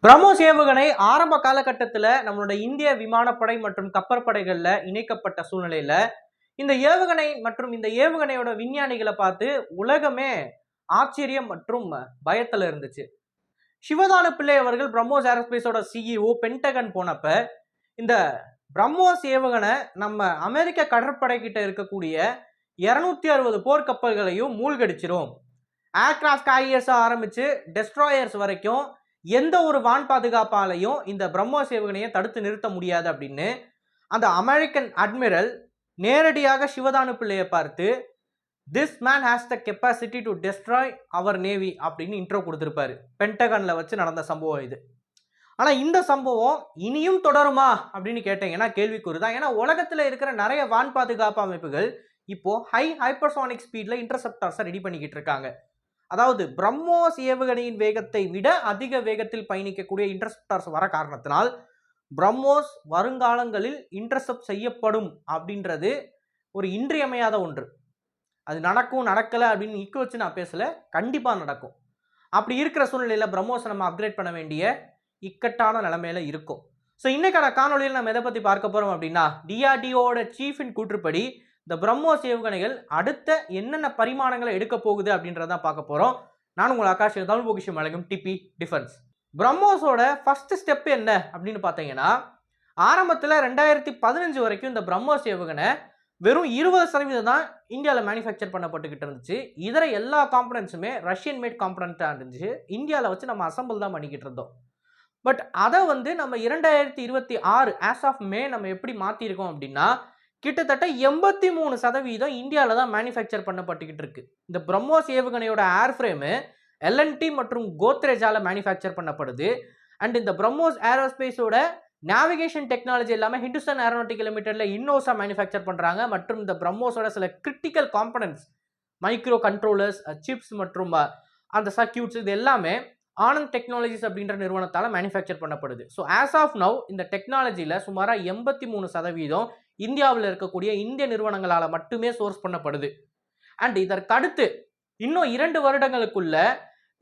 பிரம்மோஸ் ஏவுகணை ஆரம்ப காலகட்டத்தில் நம்மளோட இந்திய விமானப்படை மற்றும் கப்பற்படைகள்ல இணைக்கப்பட்ட சூழ்நிலையில இந்த ஏவுகணை மற்றும் இந்த ஏவுகணையோட விஞ்ஞானிகளை பார்த்து உலகமே ஆச்சரியம் மற்றும் பயத்துல இருந்துச்சு. சிவதானு பிள்ளை அவர்கள் பிரம்மோஸ் ஏரோஸ்பேஸோட சிஇஓ பென்டகன் போனப்ப இந்த பிரம்மோஸ் ஏவுகணை நம்ம அமெரிக்க கடற்படை கிட்ட இருக்கக்கூடிய 260 போர்க்கப்பல்களையும் மூழ்கடிச்சிரும். ஏர்கிராஃப்ட் கேரியர்ஸ் ஆரம்பிச்சு டெஸ்ட்ராயர்ஸ் வரைக்கும் எந்த ஒரு வான் பாதுகாப்பாலையும் இந்த பிரம்மோஸ் ஏவுகணையை தடுத்து நிறுத்த முடியாது அப்படின்னு அந்த அமெரிக்கன் அட்மிரல் நேரடியாக சிவதானு பிள்ளையை பார்த்து this man has the capacity to destroy our navy அப்படின்னு இன்ட்ரோ கொடுத்துருப்பாரு. பென்டகன்ல வச்சு நடந்த சம்பவம் இது. ஆனால் இந்த சம்பவம் இனியும் தொடருமா அப்படின்னு கேட்டீங்கன்னா கேள்விக்குறிதான். ஏன்னா உலகத்தில் இருக்கிற நிறைய வான் பாதுகாப்பு அமைப்புகள் இப்போ ஹைப்பர்சானிக் ஸ்பீட்ல இன்டர்செப்டார்ஸை ரெடி பண்ணிக்கிட்டு இருக்காங்க. அதாவது பிரம்மோஸ் ஏவுகணையின் வேகத்தை விட அதிக வேகத்தில் பயணிக்கக்கூடிய இன்டர்செப்டார்ஸ் வர காரணத்தினால் பிரம்மோஸ் வருங்காலங்களில் இன்டர்செப்ட் செய்யப்படும் அப்படின்றது ஒரு இன்றியமையாத ஒன்று. அது நடக்கும் நடக்கலை அப்படின்னு இக்கு வச்சு நான் பேசல, கண்டிப்பாக நடக்கும். அப்படி இருக்கிற சூழ்நிலையில் பிரம்மோஸை நம்ம அப்கிரேட் பண்ண வேண்டிய இக்கட்டான நிலைமையில இருக்கும். ஸோ இன்னைக்கான காணொலியில் நம்ம எதை பற்றி பார்க்க போகிறோம் அப்படின்னா டிஆர்டிஓட சீஃபின் கூற்றுப்படி இந்த பிரம்மோஸ் ஏவுகணைகள் அடுத்த என்னென்ன பரிமாணங்களை எடுக்க போகுது அப்படின்றதான் பார்க்க போகிறோம். நான் உங்கள் ஆகாஷ், தமிழ் பொக்கிஷம் வழங்கும் டிபி டிஃபென்ஸ். பிரம்மோஸோட ஃபர்ஸ்ட் ஸ்டெப் என்ன அப்படின்னு பார்த்தீங்கன்னா, ஆரம்பத்தில் 2015 வரைக்கும் இந்த பிரம்மோஸ் ஏவுகணை வெறும் 20% தான் இந்தியாவில் மேனுஃபேக்சர் பண்ணப்பட்டுக்கிட்டு இருந்துச்சு. இதர எல்லா காம்பனன்ட்ஸுமே ரஷ்யன் மேட் காம்பனண்ட்டாக இருந்துச்சு. இந்தியாவில் வச்சு நம்ம அசம்பிள் தான் பண்ணிக்கிட்டு இருந்தோம். பட் அதை நம்ம 2026 ஆஸ் ஆஃப் மே நம்ம எப்படி மாற்றிருக்கோம் அப்படின்னா, கிட்டத்தட்ட 83% இந்தியாவில் தான் மேனுஃபேக்சர் பண்ணப்பட்டுக்கிட்டு இருக்கு. இந்த பிரம்மோஸ் ஏவுகணையோட ஏர்ஃப்ரேமு எல்என்டி மற்றும் கோத்ரேஜால மேனுஃபேக்சர் பண்ணப்படுது. அண்ட் இந்த பிரம்மோஸ் ஏரோஸ்பேஸோட நேவிகேஷன் டெக்னாலஜி எல்லாமே ஹிந்துஸ்தான் ஏரோநாட்டிக்கல் லிமிடெட்ல இன்னோஸா மேனுஃபேக்சர் பண்ணுறாங்க. மற்றும் இந்த பிரம்மோஸோட சில critical components, micro controllers, chips மற்றும் அந்த சர்க்கியூட்ஸ் இது எல்லாமே ஆனந்த் டெக்னாலஜிஸ் அப்படின்ற நிறுவனத்தால் மேனுஃபேக்சர் பண்ணப்படுது. ஸோ ஆஸ் ஆஃப் நவ் இந்த டெக்னாலஜியில் சுமாராக 83% இந்தியாவில் இருக்கக்கூடிய இந்திய நிறுவனங்களால் மட்டுமே சோர்ஸ் பண்ணப்படுது. அண்ட் இதற்கடுத்து இன்னும் 2 வருடங்களுக்குள்ள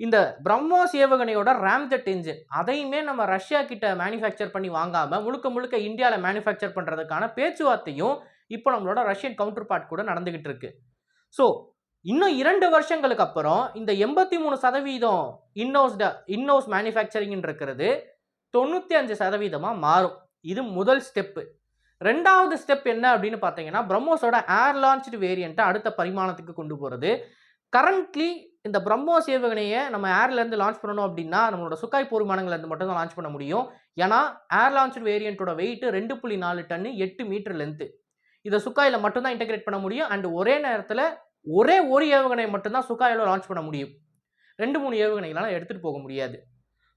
இந்த பிரம்மோஸ் ஏவுகணையோட ராம்ஜெட் என்ஜின் அதையுமே நம்ம ரஷ்யா கிட்ட மேனுஃபேக்சர் பண்ணி வாங்காமல் முழுக்க இந்தியாவில் மேனுஃபேக்சர் பண்ணுறதுக்கான பேச்சுவார்த்தையும் இப்போ நம்மளோட ரஷ்யன் கவுண்டர் பார்ட் கூட நடந்துகிட்டு இருக்கு. ஸோ இன்னும் 2 வருஷங்களுக்கு அப்புறம் இந்த 83% இன்னோஸ் மேனுஃபேக்சரிங் இருக்கிறது 95% மாறும். இது முதல் ஸ்டெப்பு. 2வது ஸ்டெப் என்ன அப்படின்னு பார்த்தீங்கன்னா, பிரம்மோஸோட ஏர் லான்ச்டு வேரியண்ட்டை அடுத்த பரிமாணத்துக்கு கொண்டு போகிறது. கரண்ட்லி இந்த பிரம்மோஸ் ஏவுகணையை நம்ம ஏர்லேருந்து லான்ச் பண்ணணும் அப்படின்னா நம்மளோட சுக்காய் போர் விமானங்கள்லேருந்து மட்டும் தான் லான்ச் பண்ண முடியும். ஏன்னா ஏர் லான்ச்டு வேரியண்ட்டோட வெயிட் 2.4 டன்னு 8 மீட்டர் லென்த்து. இதை சுக்காயில் மட்டும்தான் இன்டெகிரேட் பண்ண முடியும். அண்ட் ஒரே நேரத்தில் ஒரே ஒரு ஏவுகணை மட்டும்தான் சுக்காயில் லான்ச் பண்ண முடியும். 2-3 ஏவுகணைகளால் எடுத்துகிட்டு போக முடியாது.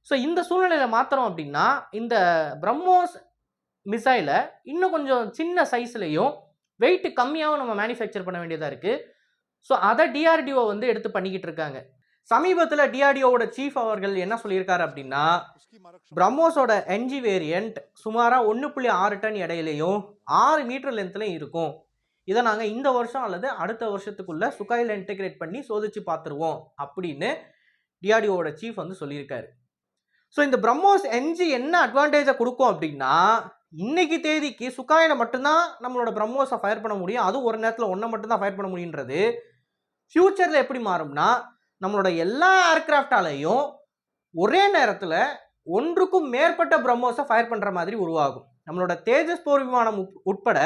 ஸோ இந்த சூழ்நிலையில் மாத்திரம் அப்படின்னா இந்த பிரம்மோஸ் மிசைலை இன்னும் கொஞ்சம் சின்ன சைஸ்லையும் வெயிட் கம்மியாகவும் நம்ம மேனுஃபேக்சர் பண்ண வேண்டியதாக இருக்குது. ஸோ அதை டிஆர்டிஓ எடுத்து பண்ணிக்கிட்டு இருக்காங்க. சமீபத்தில் டிஆர்டிஓவோட சீஃப் அவர்கள் என்ன சொல்லியிருக்காரு அப்படின்னா, பிரம்மோஸோட என்ஜி வேரியண்ட் சுமாராக 1.6 டன் எடையிலையும் 6 மீட்டர் லென்த்லையும் இருக்கும். இதை நாங்கள் இந்த வருஷம் அல்லது அடுத்த வருஷத்துக்குள்ள சுக்காயில் இன்டெகிரேட் பண்ணி சோதிச்சு பார்த்துருவோம் அப்படின்னு டிஆர்டிஓவோட சீஃப் சொல்லியிருக்காரு. ஸோ இந்த பிரம்மோஸ் என்ஜி என்ன அட்வான்டேஜை கொடுக்கும் அப்படின்னா, இன்னைக்கு தேதிக்கு சுக்காயில் மட்டும்தான் நம்மளோட பிரம்மோஸை ஃபயர் பண்ண முடியும். அதுவும் ஒரு நேரத்தில் ஒன்றை மட்டும்தான் ஃபயர் பண்ண முடியுன்றது ஃபியூச்சரில் எப்படி மாறும்னா, நம்மளோட எல்லா ஏர்கிராஃப்டாலையும் ஒரே நேரத்தில் ஒன்றுக்கும் மேற்பட்ட பிரம்மோஸை ஃபயர் பண்ணுற மாதிரி உருவாகும். நம்மளோட தேஜஸ் போர் விமானம் உட்பட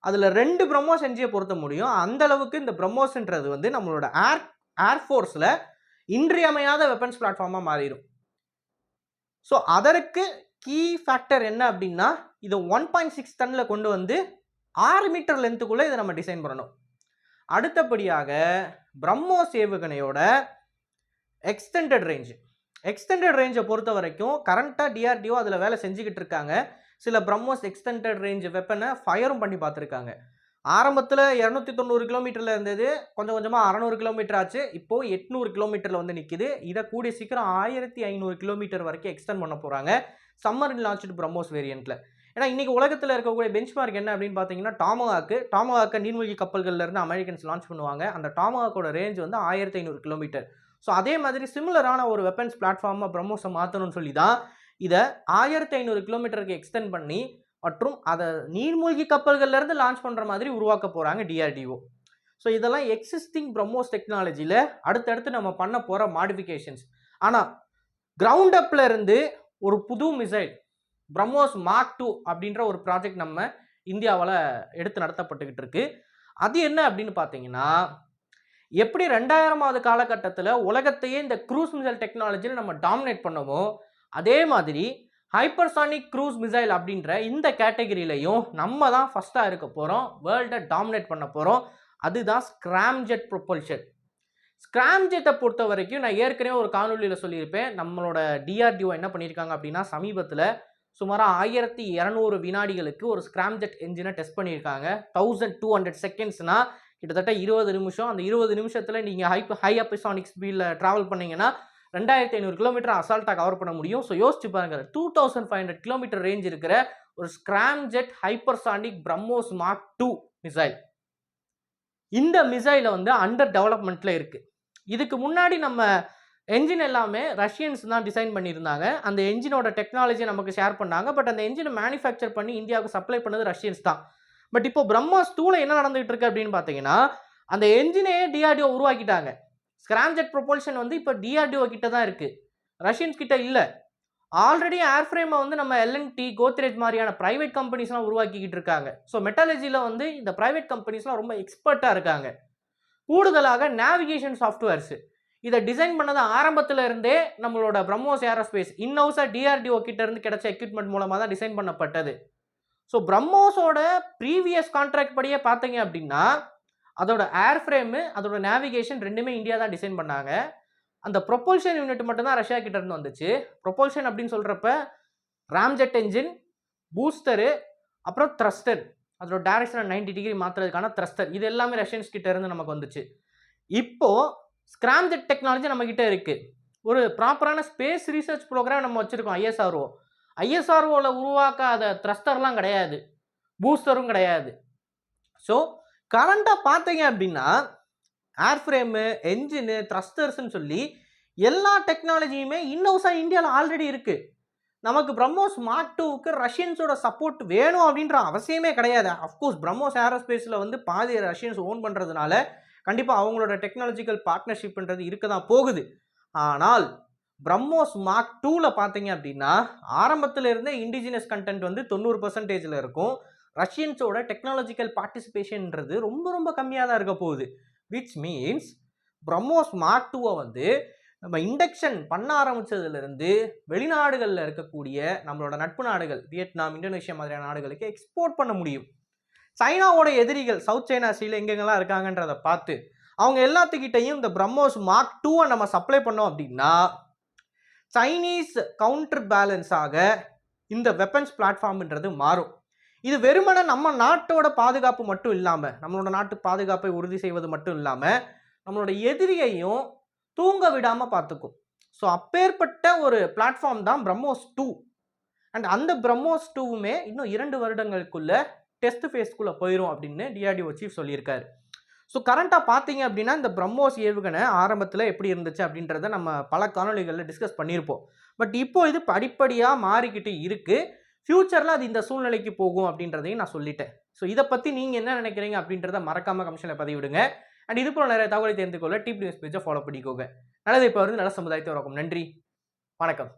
அதில் 2 பிரம்மோஸ் என்ஜியை பொருத்த முடியும். அந்த அளவுக்கு இந்த பிரம்மோஸ்ன்றது நம்மளோட ஏர்ஃபோர்ஸில் இன்றியமையாத வெப்பன்ஸ் பிளாட்ஃபார்மாக மாறிடும். ஸோ அதற்கு கீ ஃபேக்டர் என்ன அப்படின்னா, இதை 1.6 டன்னில் கொண்டு 6 மீட்டர் லென்த்துக்குள்ளே இதை நம்ம டிசைன் பண்ணணும். அடுத்தபடியாக பிரம்மோஸ் ஏவுகணையோட எக்ஸ்டெண்டட் ரேஞ்சை பொறுத்த வரைக்கும் கரண்ட்டாக டிஆர்டிஓ அதில் வேலை செஞ்சுக்கிட்டு இருக்காங்க. சில பிரம்மோஸ் எக்ஸ்டெண்டட் ரேஞ்ச் வெப்பனை ஃபயரும் பண்ணி பார்த்துருக்காங்க. ஆரம்பத்தில் 290 கிலோமீட்டரில் இருந்தது, கொஞ்சம் கொஞ்சமாக 600 கிலோமீட்டர் ஆச்சு. இப்போது 800 கிலோமீட்டரில் நிற்கிது. இதை கூடிய சீக்கிரம் 1500 கிலோமீட்டர் வரைக்கும் எக்ஸ்டெண்ட் பண்ண போகிறாங்க சம்மர் லான்ச்டு பிரம்மோஸ் வேரியண்ட்டில். ஏன்னா இன்றைக்கி உலகத்தில் இருக்கக்கூடிய பெஞ்ச்மார்க் என்ன அப்படின்னு பார்த்தீங்கன்னா, டாமஹாக்கை நீர்மூழ்கி கப்பல்கள்லேருந்து அமெரிக்கன்ஸ் லான்ச் பண்ணுவாங்க. அந்த டாமஹாக்கோட ரேஞ்ச் 1500 கிலோமீட்டர். ஸோ அதே மாதிரி சிமிலரான ஒரு வெப்பன்ஸ் பிளாட்ஃபார்மாக பிரம்மோஸை மாற்றணும்னு சொல்லி தான் இதை 1500 கிலோமீட்டருக்கு எக்ஸ்டெண்ட் பண்ணி மற்றும் அதை நீர்மூழ்கி கப்பல்கள்ல இருந்து லான்ச் பண்ற மாதிரி உருவாக்க போறாங்க டிஆர்டிஓ. ஸோ இதெல்லாம் எக்ஸிஸ்டிங் பிரம்மோஸ் டெக்னாலஜியில் அடுத்தடுத்து நம்ம பண்ண போகிற மாடிஃபிகேஷன்ஸ். ஆனால் கிரவுண்ட் அப்ல இருந்து ஒரு புது மிசைல் பிரம்மோஸ் மார்க் 2 அப்படின்ற ஒரு ப்ராஜெக்ட் நம்ம இந்தியாவில் எடுத்து நடத்தப்பட்டுக்கிட்டு இருக்கு. அது என்ன அப்படின்னு பார்த்தீங்கன்னா, எப்படி 2000வது காலகட்டத்தில் உலகத்தையே இந்த க்ரூஸ் மிசைல் டெக்னாலஜியில் நம்ம டாமினேட் பண்ணமோ, அதே மாதிரி ஹைப்பர்சானிக் க்ரூஸ் மிசைல் அப்படின்ற இந்த கேட்டகரியிலையும் நம்ம தான் ஃபர்ஸ்டாக இருக்க போகிறோம், வேர்ல்டை டாமினேட் பண்ண போகிறோம். அதுதான் ஸ்கிராம்ஜெட் ப்ரொபல்ஷன். ஸ்கிராம்ஜெட்டை பொறுத்த வரைக்கும் நான் ஏற்கனவே ஒரு காணொலியில் சொல்லியிருப்பேன். நம்மளோட டிஆர்டிஓ என்ன பண்ணியிருக்காங்க அப்படின்னா, சமீபத்தில் சுமாராக 1200 வினாடிகளுக்கு ஒரு ஸ்கிராம்ஜெட் என்ஜினை டெஸ்ட் பண்ணியிருக்காங்க. 1200 செகண்ட்ஸ்னா கிட்டத்தட்ட 20 நிமிஷம். அந்த 20 நிமிஷத்தில் நீங்கள் ஹை ஹைப்பர்சானிக் ஸ்பீடில் ட்ராவல் பண்ணீங்கன்னா 2500 கிலோமீட்டர் அசால்ட்டாக கவர் பண்ண முடியும். ஸோ யோசிச்சு பாருங்க, 2500 கிலோமீட்டர் ரேஞ்ச் இருக்கிற ஒரு scramjet hypersonic BrahMos mark 2 missile. இந்த மிசைலை வந்து அண்டர் டெவலப்மெண்ட்ல இருக்கு. இதுக்கு முன்னாடி நம்ம என்ஜின் எல்லாமே ரஷ்யன்ஸ் தான் டிசைன் பண்ணியிருந்தாங்க. அந்த என்ஜினோட டெக்னாலஜி நமக்கு ஷேர் பண்ணாங்க. பட் அந்த என்ஜினை மேனுஃபேக்சர் பண்ணி இந்தியாவுக்கு சப்ளை பண்ணது ரஷ்யன்ஸ் தான். பட் இப்போ பிரம்மோஸ் 2ல என்ன நடந்துகிட்டு இருக்கு அப்படின்னு பார்த்தீங்கன்னா, அந்த என்ஜினே டிஆர்டிஓ உருவாக்கிட்டாங்க. ஸ்கிராம்ஜெட் ப்ரொபல்ஷன் வந்து இப்போ டிஆர்டிஓ கிட்ட தான் இருக்கு, ரஷ்யன்ஸ் கிட்ட இல்லை. ஆல்ரெடி ஏர்ஃப்ரேமை வந்து நம்ம எல்என்டி, கோத்ரேஜ் மாதிரியான பிரைவேட் கம்பெனிஸ்லாம் உருவாக்கிக்கிட்டு இருக்காங்க. ஸோ மெட்டாலஜியில் வந்து இந்த பிரைவேட் கம்பெனிஸ்லாம் ரொம்ப எக்ஸ்பர்ட்டாக இருக்காங்க. கூடுதலாக நேவிகேஷன் சாஃப்ட்வேர்ஸ் இதை டிசைன் பண்ணது ஆரம்பத்தில் இருந்தே நம்மளோட பிரம்மோஸ் ஏரோஸ்பேஸ் இன்ஹவுஸாக டிஆர்டிஓ கிட்ட இருந்து கிடைச்ச எக்யூப்மெண்ட் மூலமாக தான் டிசைன் பண்ணப்பட்டது. ஸோ பிரம்மோஸோட ப்ரீவியஸ் கான்ட்ராக்ட் படியே பார்த்தீங்க அப்படின்னா, அதோட ஏர்ஃப்ரேமு, அதோட நேவிகேஷன் ரெண்டுமே இந்தியா தான் டிசைன் பண்ணாங்க. அந்த ப்ரொபல்ஷன் யூனிட் மட்டும் தான் ரஷ்யா கிட்ட இருந்து வந்துச்சு. ப்ரொபல்ஷன் அப்படின்னு சொல்றப்ப ராம்ஜெட் என்ஜின், பூஸ்டரு, அப்புறம் த்ரஸ்டர், அதோட டைரக்ஷனை 90 டிகிரி மாற்றுறதுக்கான த்ரஸ்டர், இது எல்லாமே ரஷ்யன்ஸ் கிட்ட இருந்து நமக்கு வந்துச்சு. இப்போ ஸ்கிராம்ஜெட் டெக்னாலஜி நம்ம கிட்ட இருக்கு. ஒரு ப்ராப்பரான ஸ்பேஸ் ரிசர்ச் ப்ரோக்ராம் நம்ம வச்சிருக்கோம், ஐஎஸ்ஆர்ஓ. ஐஎஸ்ஆர்ஓவில் உருவாக்காத த்ரஸ்டர்லாம் கிடையாது, பூஸ்டரும் கிடையாது. ஸோ கரண்டாக பார்த்தீங்க அப்படின்னா ஏர்ஃப்ரேமு, என்ஜினு, த்ரஸ்டர்ஸ்ன்னு சொல்லி எல்லா டெக்னாலஜியுமே இன்னோஸாக இந்தியாவில் ஆல்ரெடி இருக்குது. நமக்கு பிரம்மோஸ் மார்க் 2க்கு ரஷ்யன்ஸோட சப்போர்ட் வேணும் அப்படின்ற அவசியமே கிடையாது. அஃப்கோர்ஸ் பிரம்மோஸ் ஏரோஸ்பேஸில் வந்து பாதி ரஷ்யன்ஸ் ஓன் பண்ணுறதுனால கண்டிப்பாக அவங்களோட டெக்னாலஜிக்கல் பார்ட்னர்ஷிப்ன்றது இருக்க தான் போகுது. ஆனால் பிரம்மோஸ் மார்க் 2ல பார்த்தீங்க அப்படின்னா ஆரம்பத்தில் இருந்தே இண்டிஜினஸ் கண்டென்ட் வந்து 90% இருக்கும். ரஷ்யன்ஸோட டெக்னாலஜிக்கல் பார்ட்டிசிபேஷன்ன்றது ரொம்ப ரொம்ப கம்மியாக தான் இருக்க போகுது. விச் மீன்ஸ் பிரம்மோஸ் மார்க் 2வை வந்து நம்ம இண்டக்ஷன் பண்ண ஆரம்பித்ததுலேருந்து வெளிநாடுகளில் இருக்கக்கூடிய நம்மளோட நட்பு நாடுகள் வியட்நாம், இந்தோனேஷியா மாதிரியான நாடுகளுக்கு எக்ஸ்போர்ட் பண்ண முடியும். சைனாவோட எதிரிகள் சவுத் சைனா சீல எங்கெங்கெல்லாம் இருக்காங்கன்றதை பார்த்து அவங்க எல்லாத்துக்கிட்டையும் இந்த பிரம்மோஸ் மார்க் 2வை நம்ம சப்ளை பண்ணோம் அப்படின்னா சைனீஸ் கவுண்டர் பேலன்ஸாக இந்த வெப்பன்ஸ் பிளாட்ஃபார்ம்ன்றது மாறும். இது வெறுமனே நம்ம நாட்டோட பாதுகாப்பு மட்டும் இல்லாமல், நம்மளோட நாட்டு பாதுகாப்பை உறுதி செய்வது மட்டும் இல்லாமல் நம்மளோட எதிரியையும் தூங்க விடாமல் பார்த்துக்கும். ஸோ அப்பேற்பட்ட ஒரு பிளாட்ஃபார்ம் தான் பிரம்மோஸ் 2. அண்ட் அந்த பிரம்மோஸ் 2வுமே இன்னும் 2 வருடங்களுக்குள்ள டெஸ்ட் ஃபேஸ்க்குள்ளே போயிடும் அப்படின்னு டிஆர்டிஓ சீஃப் சொல்லியிருக்காரு. ஸோ கரண்ட்டாக பார்த்தீங்க அப்படின்னா இந்த பிரம்மோஸ் ஏவுகணை ஆரம்பத்தில் எப்படி இருந்துச்சு அப்படின்றத நம்ம பல காணொலிகளில் டிஸ்கஸ் பண்ணியிருப்போம். பட் இப்போ இது படிப்படியாக மாறிக்கிட்டு இருக்குது. ஃப்யூச்சரில் அது இந்த சூழ்நிலைக்கு போகும் அப்படின்றதையும் நான் சொல்லிட்டேன். ஸோ இதை பற்றி நீங்கள் என்ன நினைக்கிறீங்க அப்படின்றத மறக்காமல் கமெண்ட்ஸில் பதிவிடுங்க. அண்ட் இது போல நிறைய தகவலை தெரிந்து கொள்ள டிப் நியூஸ் பேஜை ஃபாலோ பண்ணிக்கோங்க. நல்லது இப்போ வந்து நல்ல சமுதாயத்தை உருவாக்கும். நன்றி, வணக்கம்.